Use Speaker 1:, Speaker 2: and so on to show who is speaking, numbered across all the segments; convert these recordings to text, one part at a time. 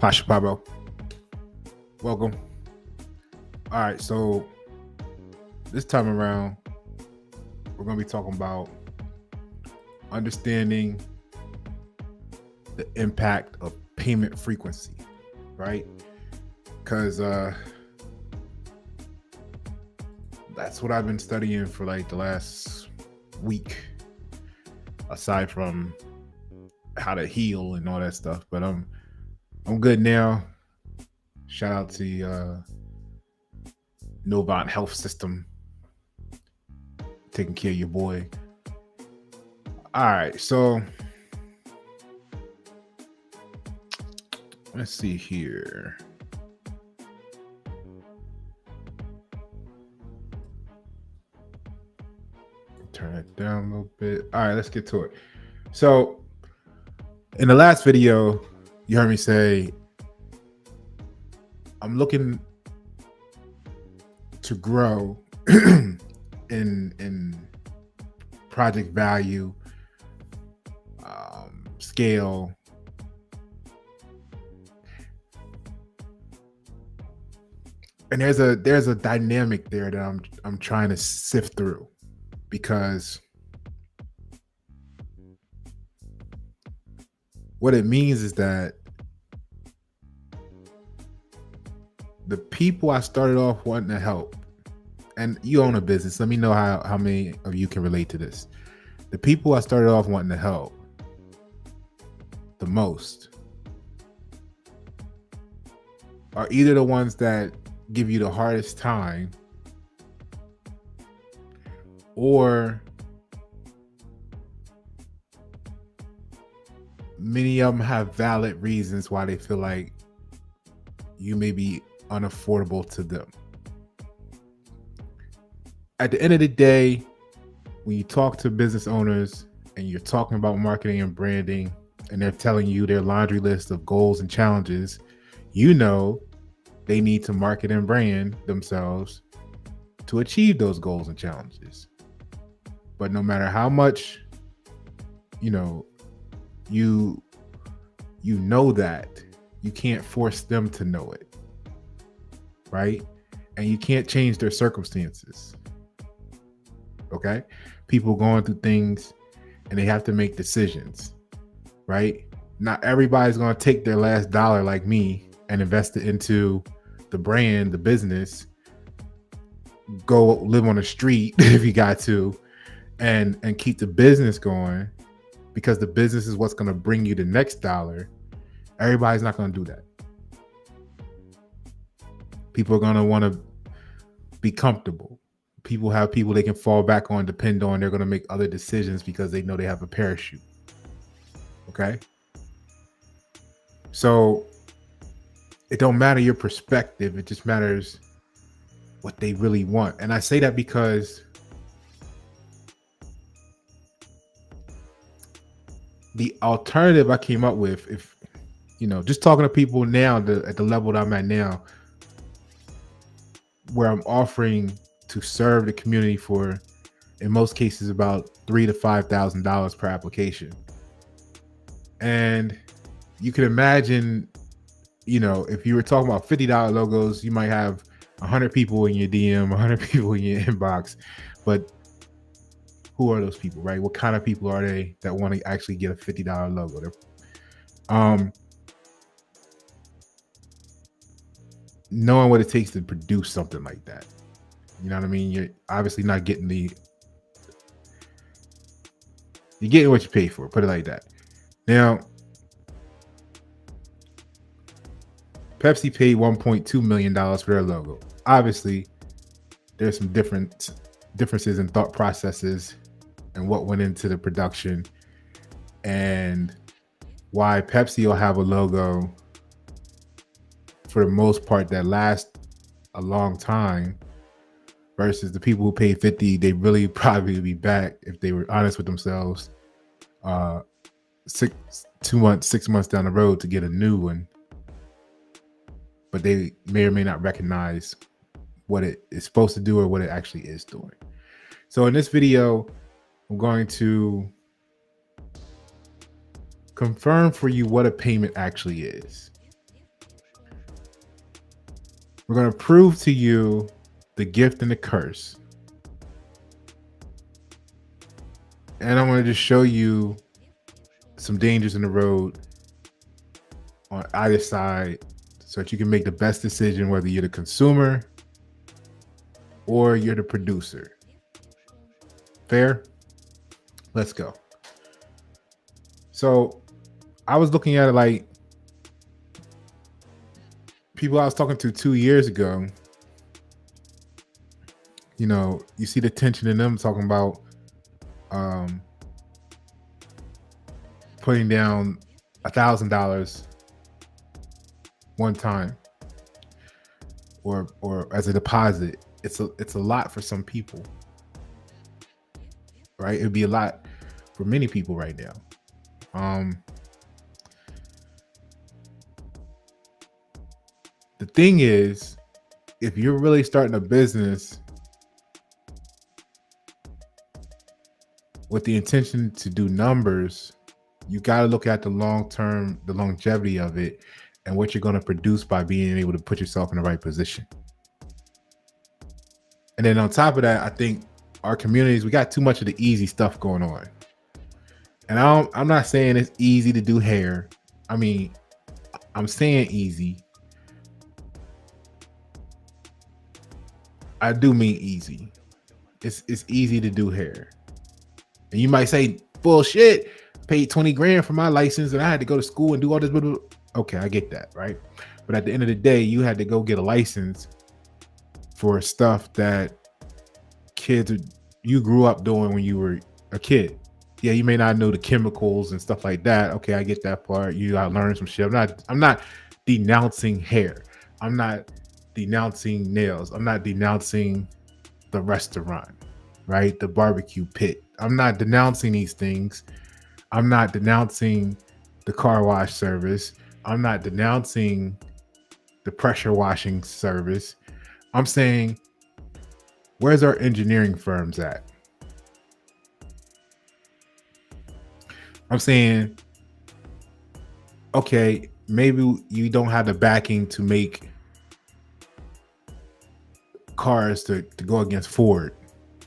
Speaker 1: Pasha Pablo, welcome. All right, so this time around, we're going to be talking about understanding the impact of payment frequency, right? Because that's what I've been studying for like the last week, aside from how to heal and all that stuff. But I'm good now. Shout out to Novant Health System taking care of your boy. All right, so let's see here. Turn it down a little bit. All right, let's get to it. So in the last video, you heard me say I'm looking to grow in project value, scale, and there's a dynamic there that I'm trying to sift through, because what it means is that the people I started off wanting to help, and you own a business, let me know how many of you can relate to this. The people I started off wanting to help the most are either the ones that give you the hardest time, or many of them have valid reasons why they feel like you may be unaffordable to them. At the end of the day, when you talk to business owners and you're talking about marketing and branding, and they're telling you their laundry list of goals and challenges, you know they need to market and brand themselves to achieve those goals and challenges. But no matter how much you know that, you can't force them to know it, right? And you can't change their circumstances. Okay? People going through things and they have to make decisions, right? Not everybody's going to take their last dollar like me and invest it into the brand, the business, go live on the street if you got to, and keep the business going, because the business is what's going to bring you the next dollar. Everybody's not going to do that. People are going to want to be comfortable. People have people they can fall back on, depend on. They're going to make other decisions because they know they have a parachute. Okay? So it don't matter your perspective. It just matters what they really want. And I say that because the alternative I came up with, if just talking to people now at the level that I'm at now, where I'm offering to serve the community for, in most cases, about $3,000 to $5,000 per application. And you can imagine, if you were talking about $50 logos, you might have 100 people in your DM, 100 people in your inbox. But who are those people, right? What kind of people are they that want to actually get a $50 logo? Knowing what it takes to produce something like that. You know what I mean? You're obviously not getting you're getting what you pay for, put it like that. Now, Pepsi paid $1.2 million for their logo. Obviously, there's some differences in thought processes and what went into the production, and why Pepsi will have a logo for the most part that lasts a long time, versus the people who paid $50, they really probably would be back if they were honest with themselves 6 months down the road to get a new one. But they may or may not recognize what it is supposed to do or what it actually is doing. So in this video, I'm going to confirm for you what a payment actually is. We're going to prove to you the gift and the curse. And I'm going to just show you some dangers in the road on either side so that you can make the best decision, whether you're the consumer or you're the producer. Fair? Let's go. So I was looking at it like people I was talking to 2 years ago. You know, you see the tension in them talking about putting down $1,000 one time or as a deposit. It's a lot for some people, right? It'd be a lot for many people right now. The thing is, if you're really starting a business with the intention to do numbers, you got to look at the long term, the longevity of it, and what you're going to produce by being able to put yourself in the right position. And then on top of that, I think our communities, we got too much of the easy stuff going on. And I'm not saying it's easy to do hair. I mean, I'm saying easy. I do mean easy. It's easy to do hair. And you might say, bullshit, paid 20 grand for my license and I had to go to school and do all this. Okay, I get that, right? But at the end of the day, you had to go get a license for stuff that you grew up doing when you were a kid. Yeah, you may not know the chemicals and stuff like that. Okay, I get that part. You gotta learn some shit. I'm not denouncing hair. I'm not denouncing nails. I'm not denouncing the restaurant, right? The barbecue pit. I'm not denouncing these things. I'm not denouncing the car wash service. I'm not denouncing the pressure washing service. I'm saying, where's our engineering firms at? I'm saying, okay, maybe you don't have the backing to make cars to go against Ford.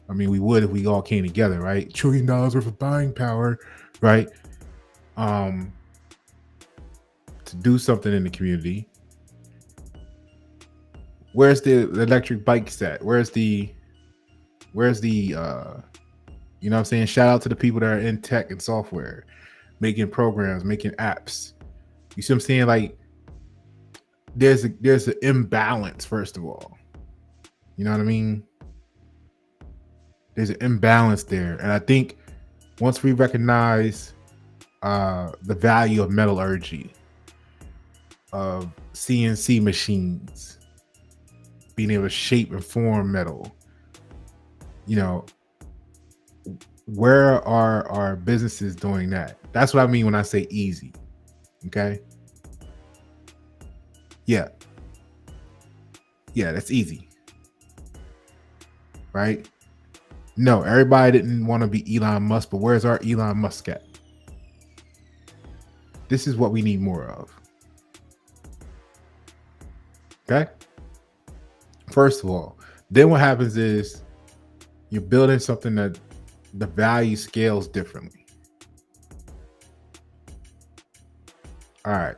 Speaker 1: I mean, we would if we all came together, right? $1 trillion worth of buying power, right? To do something in the community. Where's the electric bikes at? Where's the you know what I'm saying? Shout out to the people that are in tech and software, making programs, making apps. You see what I'm saying? Like there's an imbalance, first of all. You know what I mean? There's an imbalance there. And I think once we recognize the value of metallurgy, of CNC machines, being able to shape and form metal, you know, where are our businesses doing that? That's what I mean when I say easy. Okay. Yeah, that's easy. Right? No, everybody didn't want to be Elon Musk, but where's our Elon Musk at? This is what we need more of. Okay? First of all, then what happens is you're building something that the value scales differently. All right.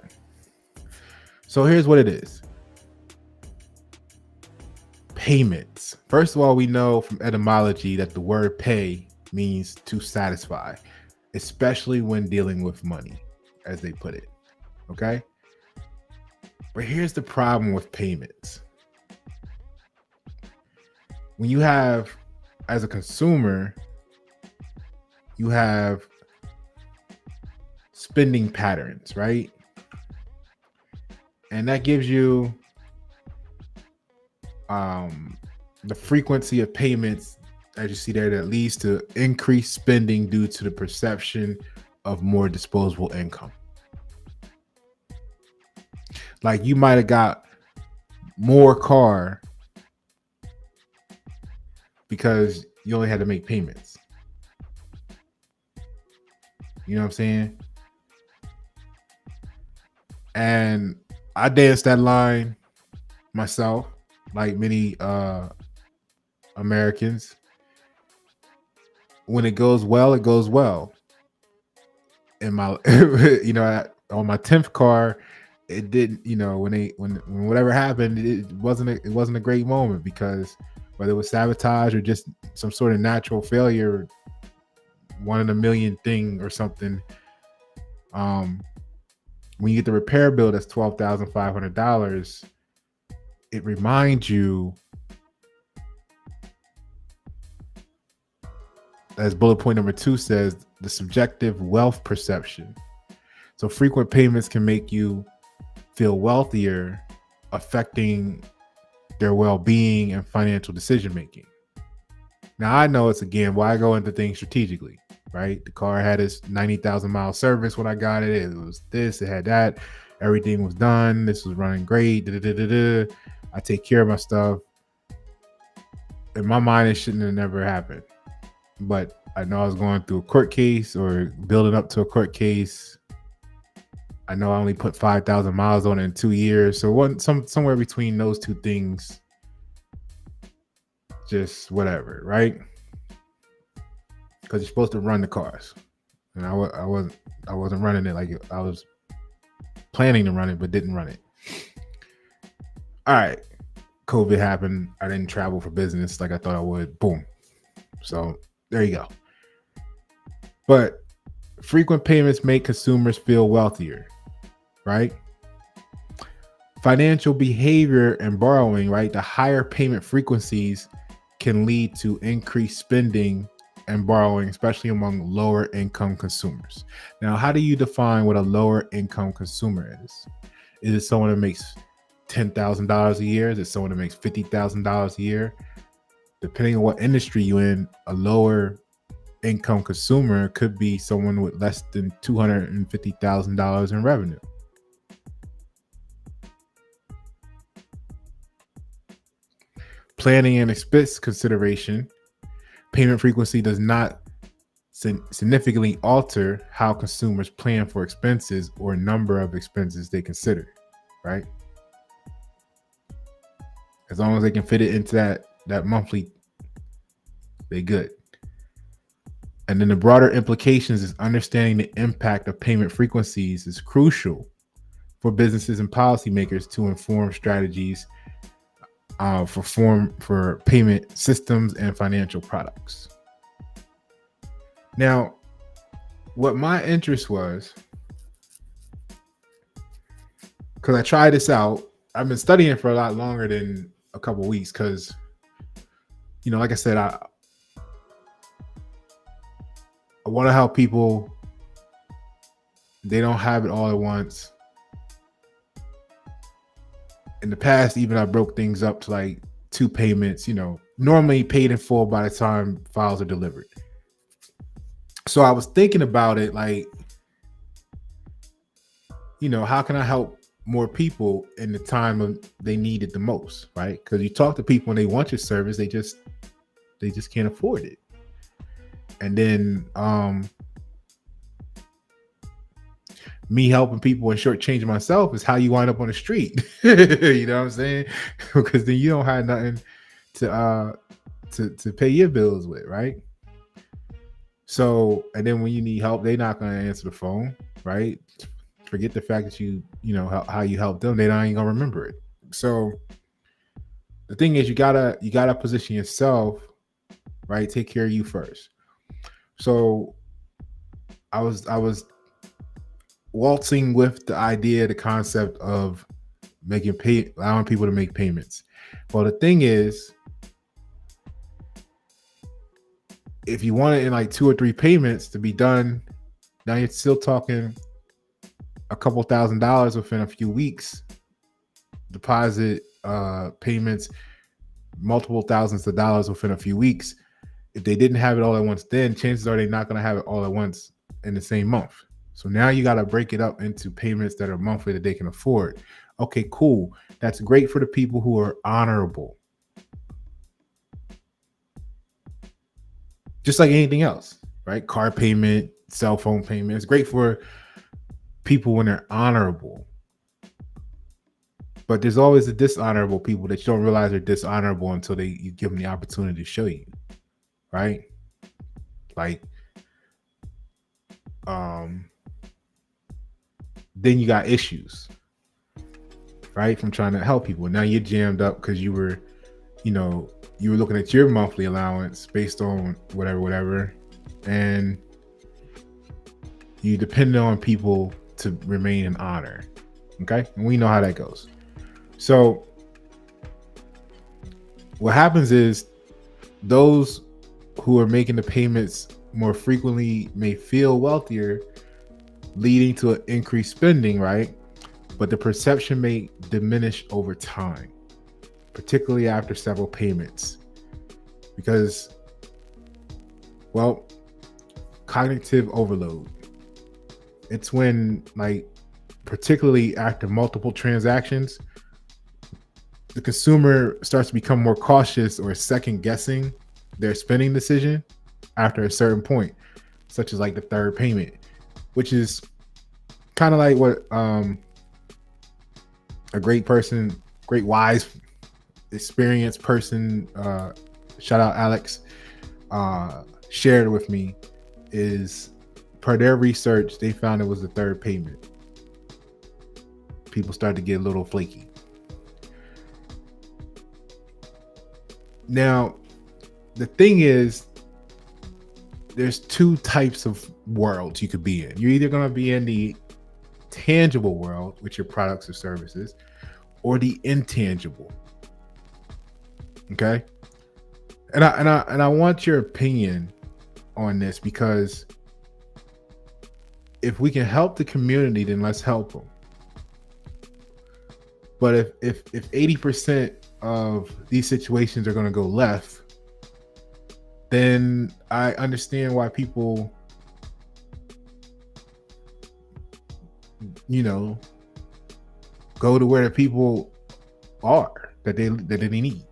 Speaker 1: So here's what it is. Payments. First of all, we know from etymology that the word pay means to satisfy, especially when dealing with money, as they put it. Okay? But here's the problem with payments. When you have, as a consumer, you have spending patterns, right? And that gives you the frequency of payments, as you see there, that leads to increased spending due to the perception of more disposable income. Like you might have got more car because you only had to make payments. You know what I'm saying? And I danced that line myself. like many Americans, when it goes well, it goes well. In my, on my 10th car, it didn't. When whatever happened, it wasn't a great moment because whether it was sabotage or just some sort of natural failure, one in a million thing or something. When you get the repair bill that's $12,500, it reminds you, as bullet point number 2 says, the subjective wealth perception. So frequent payments can make you feel wealthier, affecting their well-being and financial decision making. Now I know it's again why I go into things strategically, right? The car had its 90,000 mile service when I got it. It was this, it had that, everything was done. This was running great. I take care of my stuff. In my mind, it shouldn't have never happened. But I know I was going through a court case or building up to a court case. I know I only put 5,000 miles on it in 2 years. So somewhere between those two things, just whatever, right? Because you're supposed to run the cars, and I wasn't running it like I was planning to run it, but didn't run it. All right, COVID happened. I didn't travel for business like I thought I would. Boom. So there you go. But frequent payments make consumers feel wealthier, right? Financial behavior and borrowing, right? The higher payment frequencies can lead to increased spending and borrowing, especially among lower income consumers. Now, how do you define what a lower income consumer is? Is it someone that makes $10,000 a year? Is it someone that makes $50,000 a year? Depending on what industry you're in, a lower income consumer could be someone with less than $250,000 in revenue. Planning and expense consideration. Payment frequency does not significantly alter how consumers plan for expenses or number of expenses they consider, right? As long as they can fit it into that monthly, they good. And then the broader implications is understanding the impact of payment frequencies is crucial for businesses and policymakers to inform strategies for payment systems and financial products. Now, what my interest was, because I tried this out, I've been studying for a lot longer than a couple of weeks because, like I said, I want to help people. They don't have it all at once. In the past, even I broke things up to like 2 payments, normally paid in full by the time files are delivered. So I was thinking about it like, how can I help more people in the time they need it the most, right? Because you talk to people and they want your service, they just can't afford it. And then me helping people and shortchanging myself is how you wind up on the street. You know what I'm saying? Because then you don't have nothing to pay your bills with, right? So, and then when you need help, they're not going to answer the phone, right? Forget the fact that how you help them. They ain't gonna remember it. So the thing is, you gotta position yourself, right? Take care of you first. So I was waltzing with the idea, the concept of allowing people to make payments. Well, the thing is, if you want it in like 2 or 3 payments to be done, now you're still talking a couple $1,000s within a few weeks. Deposit payments, multiple thousands of dollars within a few weeks. If they didn't have it all at once, then chances are they're not going to have it all at once in the same month. So now you got to break it up into payments that are monthly that they can afford. Okay, cool. That's great for the people who are honorable. Just like anything else, right? Car payment, cell phone payment. It's great for people when they're honorable. But there's always the dishonorable people that you don't realize are dishonorable until you give them the opportunity to show you, right? Like, then you got issues, right? From trying to help people. Now you're jammed up because you were looking at your monthly allowance based on whatever, and you depend on people to remain in honor. Okay, and we know how that goes. So what happens is those who are making the payments more frequently may feel wealthier, leading to an increased spending, right? But the perception may diminish over time, particularly after several payments, because, well, cognitive overload. It's when, like, particularly after multiple transactions, the consumer starts to become more cautious or second guessing their spending decision after a certain point, such as like the third payment, which is kind of like what a great wise, experienced person, shout out Alex, shared with me, is per their research, they found it was the third payment. People started to get a little flaky. Now, the thing is, there's two types of worlds you could be in. You're either going to be in the tangible world with your products or services, or the intangible. Okay? And I want your opinion on this, because if we can help the community, then let's help them. But if 80% of these situations are going to go left, then I understand why people, go to where the people are that they need,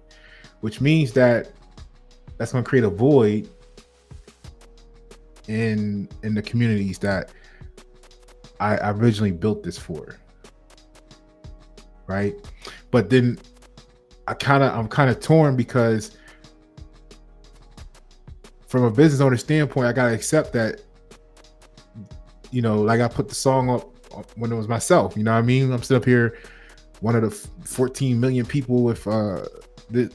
Speaker 1: which means that's going to create a void in the communities that I originally built this for, right? But then I'm kind of torn, because from a business owner standpoint, I gotta accept that, like I put the song up when it was myself. You know what I mean? I'm sitting up here, one of the 14 million people with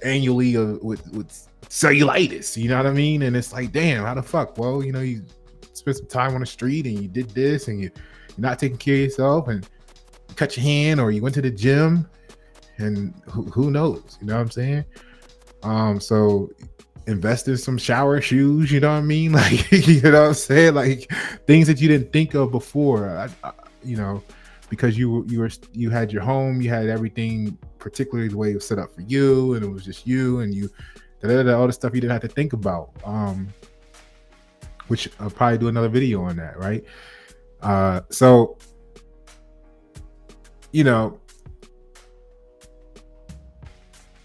Speaker 1: annually with cellulitis. You know what I mean? And it's like, damn, how the fuck? Well, you spent some time on the street and you did this, and you're not taking care of yourself, and you cut your hand, or you went to the gym, and who knows? You know what I'm saying? So invest in some shower shoes, you know what I mean? Like, you know what I'm saying? Like, things that you didn't think of before, because you had your home, you had everything, particularly the way it was set up for you, and it was just you, and you, all the stuff you didn't have to think about, which I'll probably do another video on that, right? So, and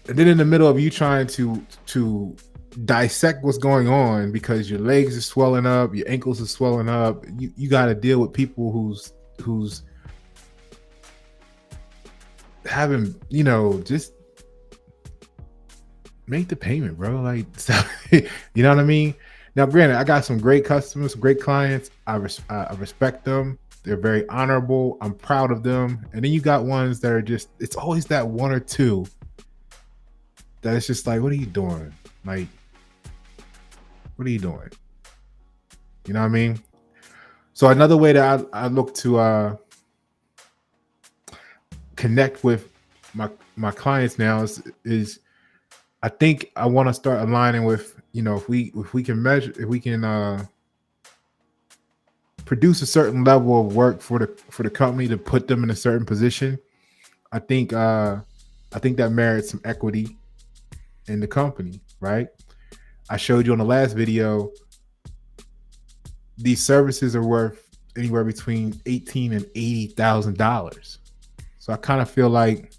Speaker 1: then in the middle of you trying to dissect what's going on, because your legs are swelling up, your ankles are swelling up, you got to deal with people who's having, just make the payment, bro. Like, so, you know what I mean? Now, granted, I got some great customers, great clients. I respect them. They're very honorable. I'm proud of them. And then you got ones that are just, it's always that one or two that it's just like, what are you doing? Like, what are you doing? You know what I mean? So another way that I look to connect with my clients now is I think I want to start aligning with, if we can measure, if we can produce a certain level of work for the company to put them in a certain position, I think that merits some equity in the company, right? I showed you on the last video, these services are worth anywhere between $18,000 and $80,000. So I kind of feel like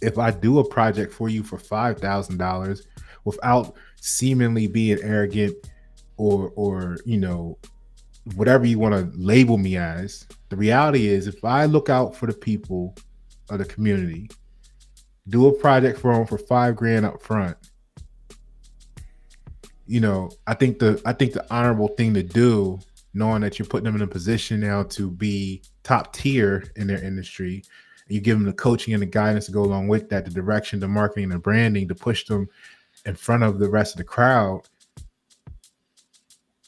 Speaker 1: if I do a project for you for $5,000 without seemingly being arrogant or whatever you want to label me as, the reality is, if I look out for the people of the community. Do a project for them for $5,000 up front. I think the honorable thing to do, knowing that you're putting them in a position now to be top tier in their industry, and you give them the coaching and the guidance to go along with that, the direction, the marketing, the branding to push them in front of the rest of the crowd.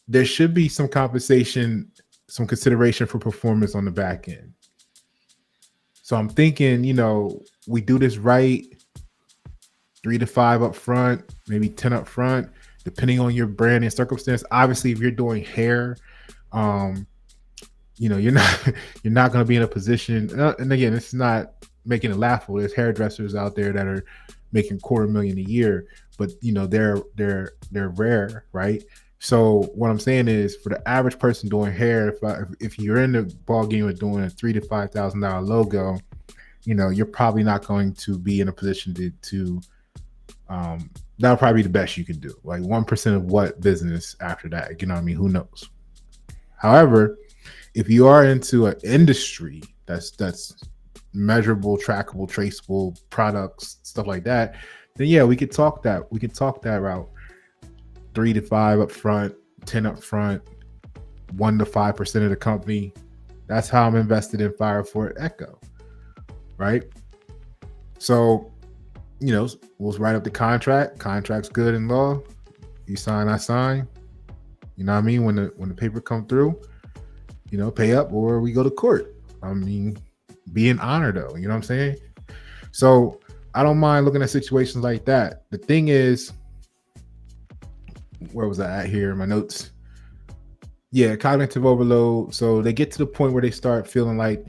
Speaker 1: There should be some compensation, some consideration for performance on the back end. So I'm thinking, we do this right, 3 to 5 up front, maybe 10 up front, depending on your brand and circumstance. Obviously, if you're doing hair, you're not going to be in a position. And again, this is not making it laughable. There's hairdressers out there that are making $250,000 a year, but they're rare, right? So what I'm saying is, for the average person doing hair, if you're in the ball game of doing a $3,000 to $5,000 logo, you're probably not going to be in a position to that'll probably be the best you can do. Like 1% of what business after that? Who knows? However, if you are into an industry that's measurable, trackable, traceable products, stuff like that, then yeah, we could talk that route. 3 to 5 up front, 10 up front, 1 to 5% of the company. That's how I'm invested in Fire for Echo, right? So, we'll write up the contract. Contract's good in law. You sign, I sign. You know what I mean? When the paper come through, pay up or we go to court. Be an honor though. You know what I'm saying? So I don't mind looking at situations like that. The thing is, where was I at here in my notes? Yeah, cognitive overload. So they get to the point where they start feeling like,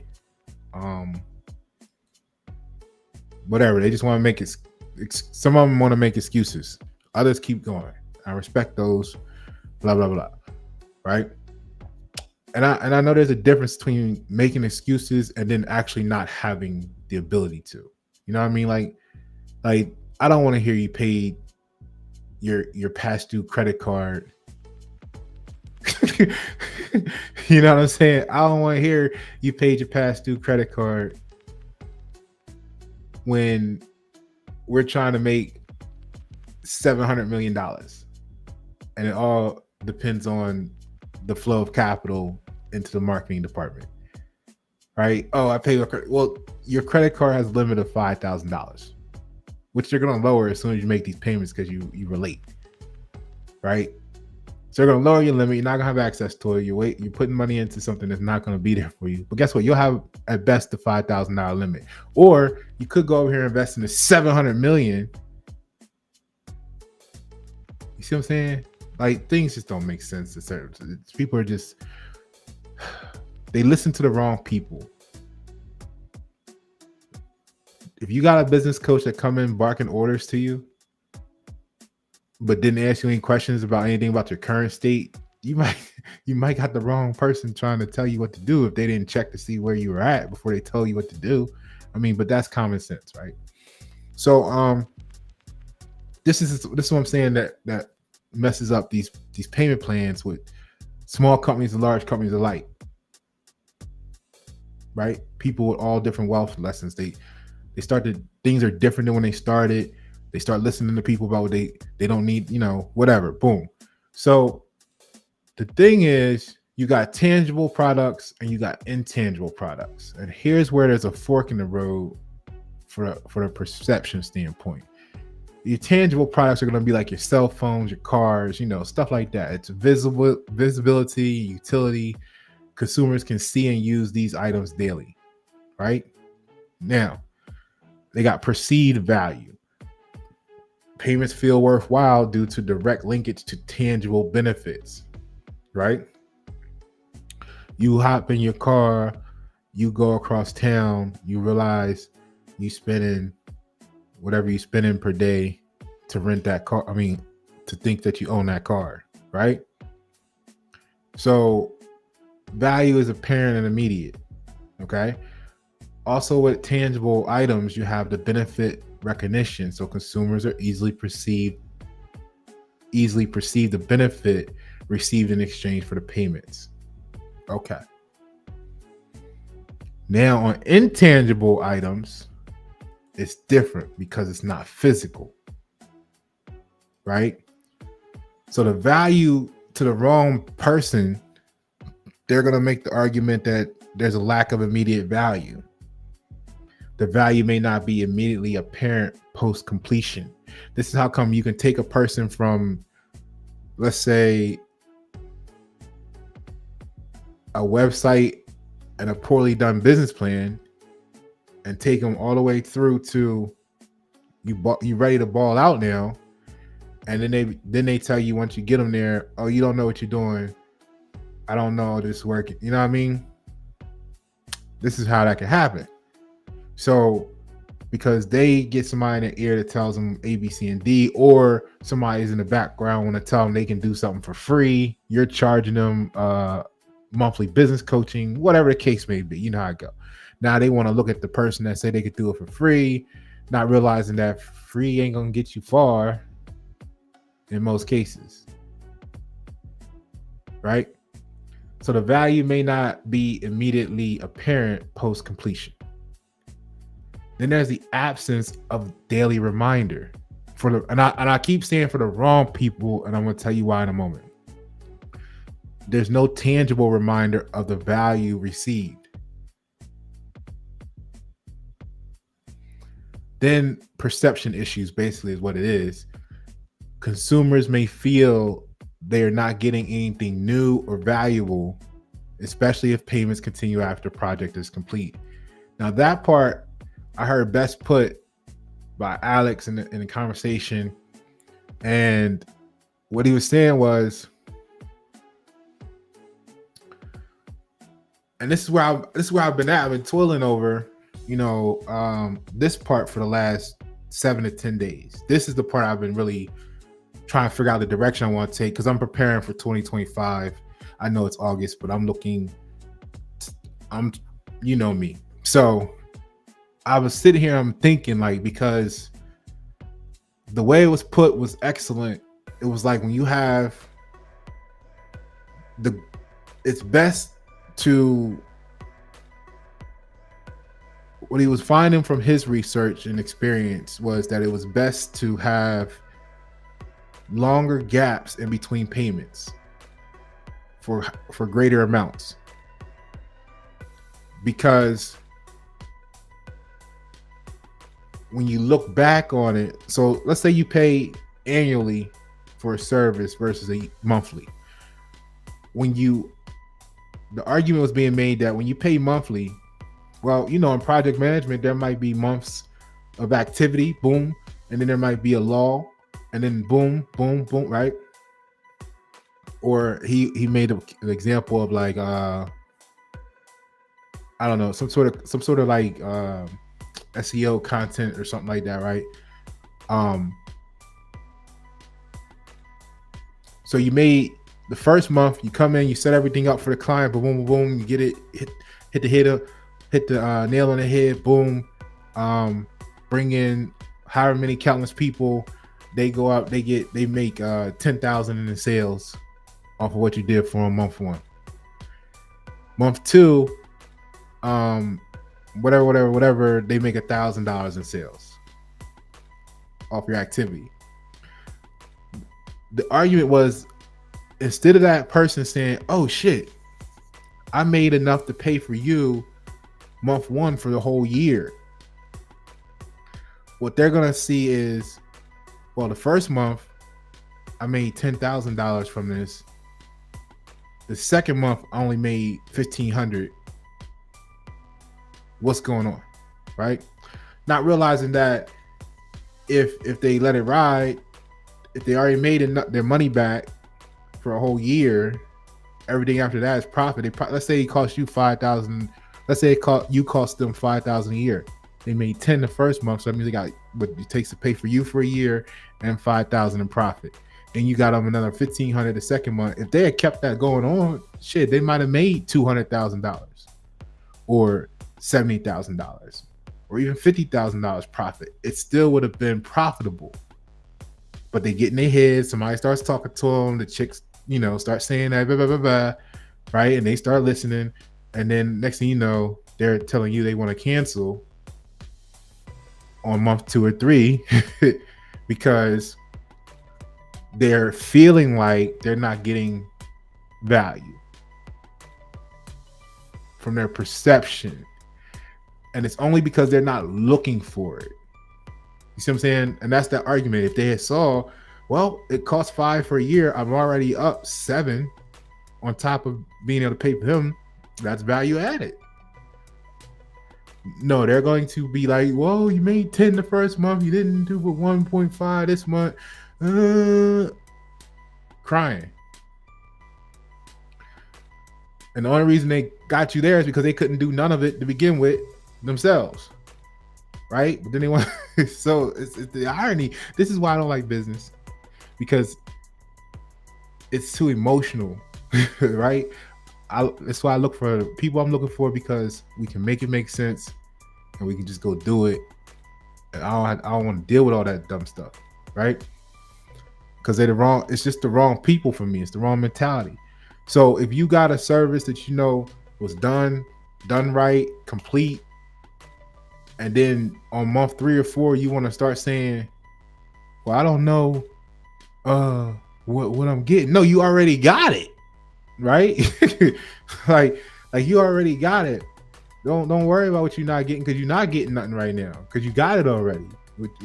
Speaker 1: whatever. They just want to make it. Some of them want to make excuses. Others keep going. I respect those. Blah blah blah. Right. And I know there's a difference between making excuses and then actually not having the ability to. You know what I mean? Like I don't want to hear you paid your past due credit card. You know what I'm saying? I don't want to hear you paid your past due credit card when we're trying to make $700 million, and it all depends on the flow of capital into the marketing department, right? Oh, I pay your credit. Well, your credit card has a limit of $5,000, which you're going to lower as soon as you make these payments because you were late, right? So you're going to lower your limit. You're not going to have access to it. You're putting money into something that's not going to be there for you. But guess what? You'll have at best the $5,000 limit. Or you could go over here and invest in the $700 million. You see what I'm saying? Like, things just don't make sense. People are just, they listen to the wrong people. If you got a business coach that come in barking orders to you, but didn't ask you any questions about anything about your current state, you might got the wrong person trying to tell you what to do if they didn't check to see where you were at before they tell you what to do. But that's common sense, right? So this is what I'm saying that messes up these payment plans with small companies and large companies alike, right? People with all different wealth lessons. They started, things are different than when they started. They start listening to people about what they don't need, whatever, boom. So the thing is, you got tangible products and you got intangible products. And here's where there's a fork in the road for the perception standpoint. Your tangible products are going to be like your cell phones, your cars, stuff like that. It's visibility, utility. Consumers can see and use these items daily, right? Now, they got perceived value. Payments feel worthwhile due to direct linkage to tangible benefits, right? You hop in your car, you go across town, you realize you spending whatever you spending per day to rent that car. To think that you own that car, right? So value is apparent and immediate, okay? Also, with tangible items, you have the benefit recognition. So consumers are easily perceive the benefit received in exchange for the payments. Okay. Now on intangible items, it's different because it's not physical, right? So the value to the wrong person, they're going to make the argument that there's a lack of immediate value. The value may not be immediately apparent post completion. This is how come you can take a person from, let's say, a website and a poorly done business plan and take them all the way through to you ready to ball out now, and then they tell you once you get them there, oh, you don't know what you're doing. I don't know this working. You know what I mean? This is how that can happen. So because they get somebody in their ear that tells them A, B, C, and D, or somebody's in the background want to tell them they can do something for free. You're charging them monthly business coaching, whatever the case may be. You know how it go. Now they want to look at the person that say they could do it for free, not realizing that free ain't gonna get you far in most cases, right? So the value may not be immediately apparent post completion. Then there's the absence of daily reminder and I keep saying for the wrong people, and I'm gonna tell you why in a moment. There's no tangible reminder of the value received. Then perception issues basically is what it is. Consumers may feel they are not getting anything new or valuable, especially if payments continue after the project is complete. Now that part I heard best put by Alex in the conversation, and what he was saying was, and this is where I've been at. I've been toiling over, this part for the last 7 to 10 days. This is the part I've been really trying to figure out the direction I want to take, because I'm preparing for 2025. I know it's August, but you know me. So I was sitting here, I'm thinking, like, because the way it was put was excellent. It was like when you have it's best to, what he was finding from his research and experience was that it was best to have longer gaps in between payments for greater amounts, because when you look back on it, so let's say you pay annually for a service versus a monthly. The argument was being made that when you pay monthly, well, in project management, there might be months of activity, boom, and then there might be a lull, and then boom, boom, boom, right? Or he made an example of like, I don't know, some sort of like SEO content or something like that, right? So you made the first month, you come in, you set everything up for the client, boom, boom, boom, you get it, hit the nail on the head, boom. Bring in however many countless people, they go out, they make 10,000 in the sales off of what you did for them month one. Month two, whatever, they make $1,000 in sales off your activity. The argument was, instead of that person saying, oh shit, I made enough to pay for you month one for the whole year, what they're gonna see is, well, the first month I made $10,000 from this. The second month I only made $1,500. What's going on, right? Not realizing that if they let it ride, if they already made their money back for a whole year, everything after that is profit. Let's say it cost you $5,000. Let's say you cost them $5,000 a year. They made 10 the first month, so that means they got what it takes to pay for you for a year and $5,000 in profit. And you got them another $1,500 the second month. If they had kept that going on, shit, they might have made $200,000 or $70,000 or even $50,000 profit. It still would have been profitable. But they get in their head, somebody starts talking to them, the chicks, start saying that, blah, blah, blah, blah, right? And they start listening. And then next thing you know, they're telling you they want to cancel on month 2 or 3 because they're feeling like they're not getting value from their perception. And it's only because they're not looking for it. You see what I'm saying? And that's that argument. If they had saw, well, it costs 5 for a year, I'm already up 7 on top of being able to pay for him, that's value added. No, they're going to be like, whoa, you made 10 the first month, you didn't do but 1.5 this month. Crying. And the only reason they got you there is because they couldn't do none of it to begin with themselves. Right? But then they want so it's the irony. This is why I don't like business, because it's too emotional. Right? That's why I look for the people I'm looking for, because we can make it make sense and we can just go do it. And I don't want to deal with all that dumb stuff, right? Because they're the wrong, it's just the wrong people for me. It's the wrong mentality. So if you got a service that you know was done right, complete, and then on month 3 or 4 you want to start saying, well, I don't know what I'm getting. No, you already got it, right? like you already got it. Don't worry about what you're not getting, because you're not getting nothing right now, because you got it already.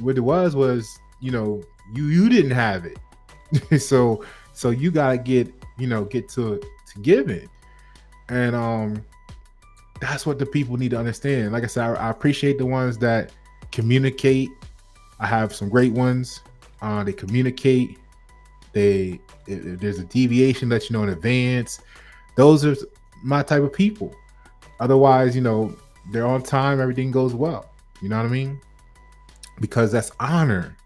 Speaker 1: What it was you didn't have it. so you gotta get to giving. And that's what the people need to understand. Like I said, I appreciate the ones that communicate. I have some great ones. They communicate. If there's a deviation, let you know in advance. Those are my type of people. Otherwise, they're on time, everything goes well. You know what I mean? Because that's honor.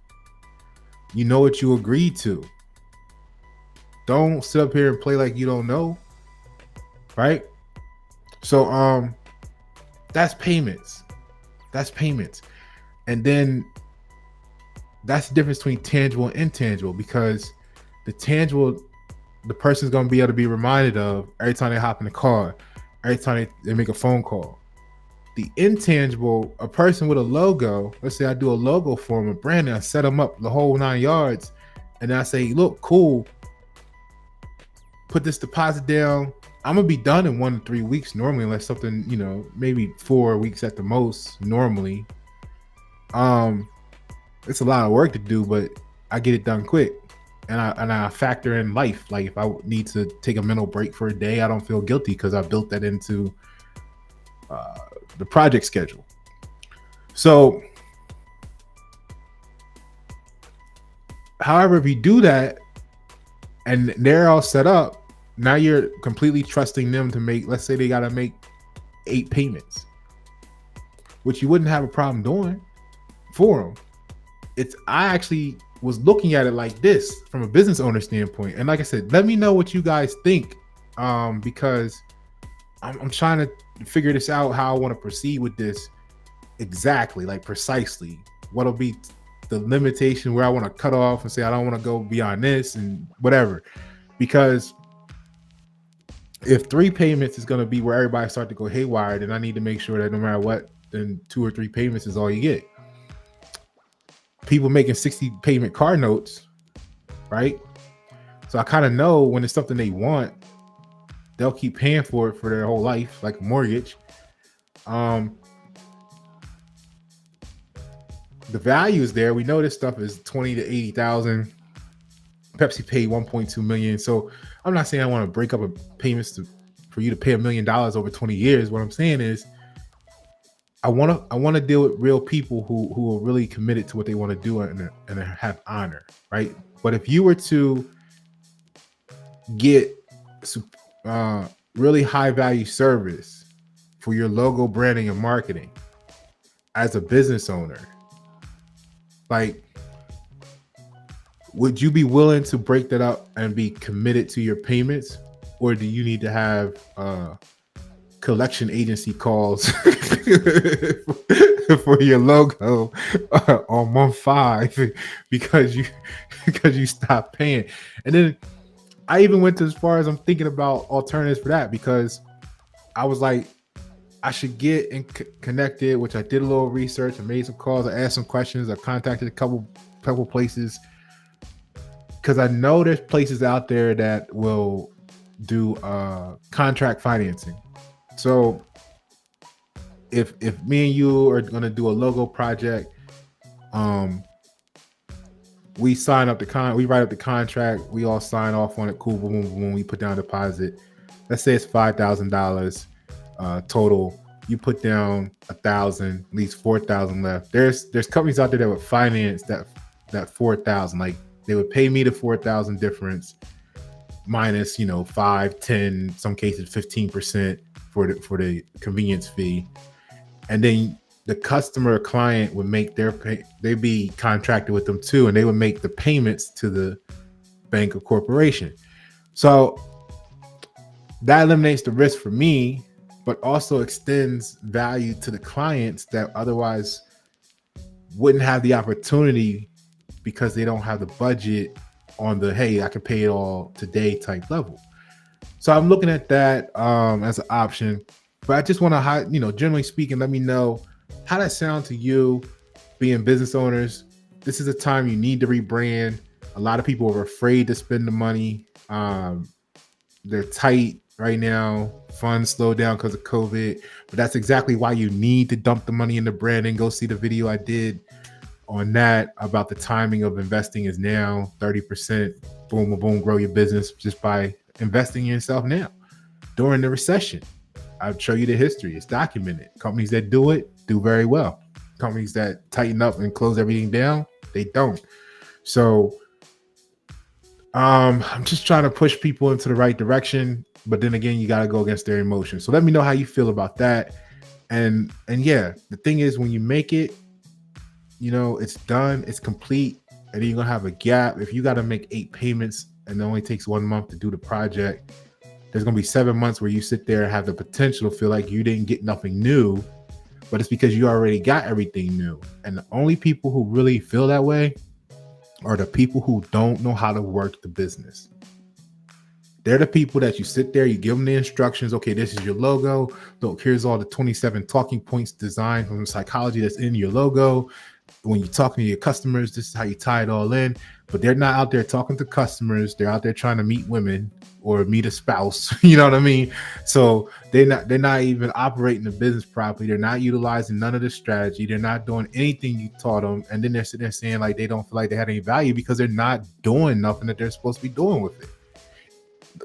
Speaker 1: You know what you agreed to. Don't sit up here and play like you don't know. Right? So that's payments. And then that's the difference between tangible and intangible, because the tangible, the person's going to be able to be reminded of every time they hop in the car, every time they make a phone call. The intangible, a person with a logo, let's say I do a logo for them, a branding, I set them up the whole 9 yards, and I say, look, cool, put this deposit down. I'm gonna be done in 1 to 3 weeks normally, unless something, maybe 4 weeks at the most normally. It's a lot of work to do, but I get it done quick. And I factor in life. Like if I need to take a mental break for a day, I don't feel guilty because I built that into the project schedule. So, however, if you do that and they're all set up, now you're completely trusting them to make, let's say they got to make 8 payments, which you wouldn't have a problem doing for them. I actually was looking at it like this from a business owner standpoint. And like I said, let me know what you guys think, because I'm trying to figure this out, how I want to proceed with this exactly, like precisely. What'll be the limitation where I want to cut off and say I don't want to go beyond this and whatever. Because if 3 payments is going to be where everybody start to go haywire, then I need to make sure that no matter what, then 2 or 3 payments is all you get. People making 60 payment car notes, right? So I kind of know when it's something they want, they'll keep paying for it for their whole life, like a mortgage. The value is there. We know this stuff is 20 to 80,000. Pepsi paid 1.2 million. So I'm not saying I want to break up payments for you to pay $1 million over 20 years. What I'm saying is, I want to deal with real people who are really committed to what they want to do and have honor, right? But if you were to get really high value service for your logo branding and marketing as a business owner, like, would you be willing to break that up and be committed to your payments, or do you need to have collection agency calls for your logo on month 5 because you stopped paying? And then I even went as far as I'm thinking about alternatives for that, because I was like, I should get connected, which I did a little research. I made some calls. I asked some questions. I contacted a couple places because I know there's places out there that will do contract financing. So if me and you are gonna do a logo project, we sign up we write up the contract, we all sign off on it, cool, boom, boom, boom, we put down a deposit. Let's say it's $5,000 total. You put down 1,000, leaves 4,000 left. There's companies out there that would finance that 4,000. Like they would pay me the 4,000 difference minus 5, 10, some cases 15% for the convenience fee, and then the customer or client would make they'd be contracted with them too, and they would make the payments to the bank or corporation. So that eliminates the risk for me, but also extends value to the clients that otherwise wouldn't have the opportunity because they don't have the budget on the, hey, I can pay it all today type level. So I'm looking at that as an option. But I just want to, generally speaking, let me know how that sound to you, being business owners. This is a time you need to rebrand. A lot of people are afraid to spend the money. They're tight right now. Funds slowed down because of COVID. But that's exactly why you need to dump the money in the branding. Go see the video I did on that about the timing of investing is now. 30%. Boom, boom, boom, grow your business just by investing in yourself now. During the recession, I'll show you the history. It's documented. Companies that do it do very well. Companies that tighten up and close everything down, they don't. So I'm just trying to push people into the right direction, but then again, you got to go against their emotions. So let me know how you feel about that. And yeah, the thing is, when you make it, it's done, it's complete, and then you're gonna have a gap. If you got to make 8 payments and it only takes 1 month to do the project, there's going to be 7 months where you sit there and have the potential to feel like you didn't get nothing new, but it's because you already got everything new. And the only people who really feel that way are the people who don't know how to work the business. They're the people that you sit there, you give them the instructions. Okay, this is your logo. Look, here's all the 27 talking points designed from the psychology that's in your logo. When you're talking to your customers, this is how you tie it all in. But they're not out there talking to customers. They're out there trying to meet women or meet a spouse. You know what I mean? So they're not even operating the business properly. They're not utilizing none of the strategy. They're not doing anything you taught them. And then they're sitting there saying like they don't feel like they had any value because they're not doing nothing that they're supposed to be doing with it.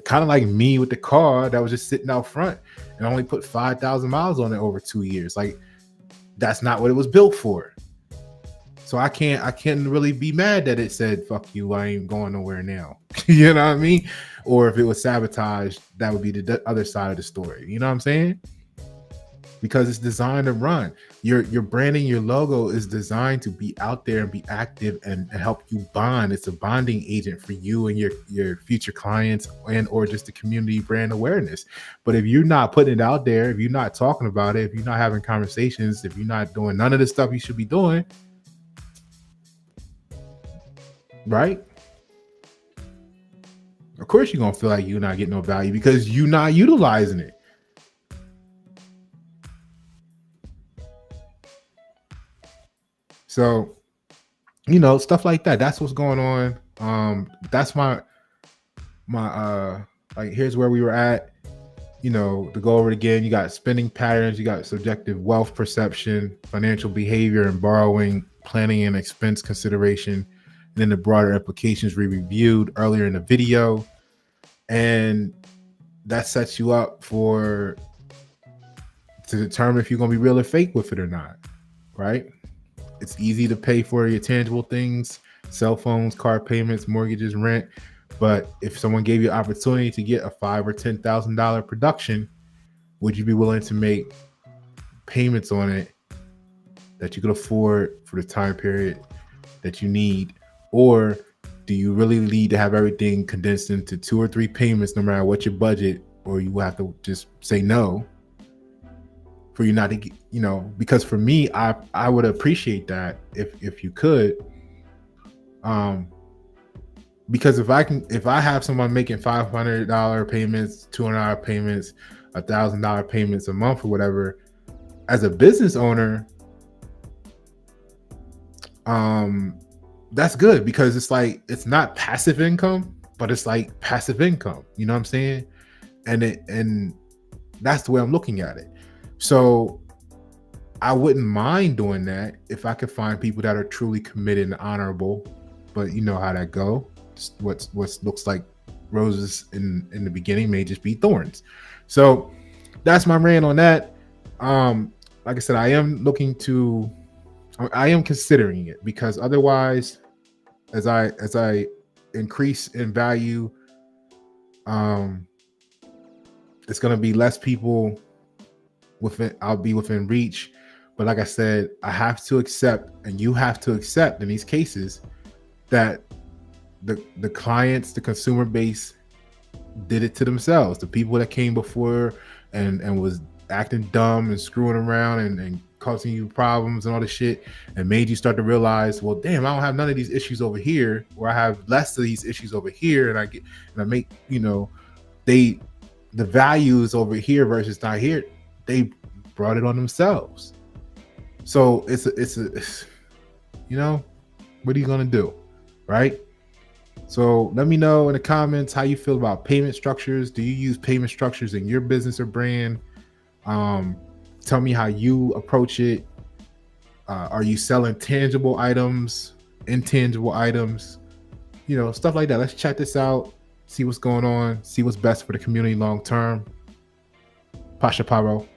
Speaker 1: Kind of like me with the car that was just sitting out front and I only put 5,000 miles on it over 2 years. Like that's not what it was built for. So I can't really be mad that it said, fuck you, I ain't going nowhere now. You know what I mean? Or if it was sabotaged, that would be the other side of the story. You know what I'm saying? Because it's designed to run. Your branding, your logo is designed to be out there and be active and help you bond. It's a bonding agent for you and your future clients and or just the community brand awareness. But if you're not putting it out there, if you're not talking about it, if you're not having conversations, if you're not doing none of the stuff you should be doing, right? Of course you're going to feel like you're not getting no value because you're not utilizing it. So, stuff like that. That's what's going on. That's my like here's where we were at. To go over it again, you got spending patterns, you got subjective wealth perception, financial behavior and borrowing, planning and expense consideration, and then the broader implications we reviewed earlier in the video. And that sets you up to determine if you're going to be real or fake with it or not, right? It's easy to pay for your tangible things, cell phones, car payments, mortgages, rent. But if someone gave you an opportunity to get a $5,000 or $10,000 production, would you be willing to make payments on it that you could afford for the time period that you need? Or do you really need to have everything condensed into 2 or 3 payments, no matter what your budget, or you have to just say no for you not to get, because for me, I would appreciate that if you could. Because if I have someone making $500 payments, $200 payments, $1,000 payments a month or whatever, as a business owner, that's good because it's like it's not passive income, but it's like passive income. You know what I'm saying? And that's the way I'm looking at it. So I wouldn't mind doing that if I could find people that are truly committed and honorable. But you know how that go. What looks like roses in the beginning may just be thorns. So that's my rant on that. Like I said, I am considering it because otherwise, as I increase in value, it's gonna be less people within. I'll be within reach. But like I said, I have to accept, and you have to accept in these cases that the clients, the consumer base, did it to themselves. The people that came before and was acting dumb and screwing around and causing you problems and all this shit, and made you start to realize, well, damn, I don't have none of these issues over here, or I have less of these issues over here, and I make, the values over here versus not here. They brought it on themselves. So it's what are you gonna do, right? So let me know in the comments how you feel about payment structures. Do you use payment structures in your business or brand? Tell me how you approach it. Are you selling tangible items, intangible items, stuff like that. Let's check this out, see what's going on, see what's best for the community long term. Pasha Paro.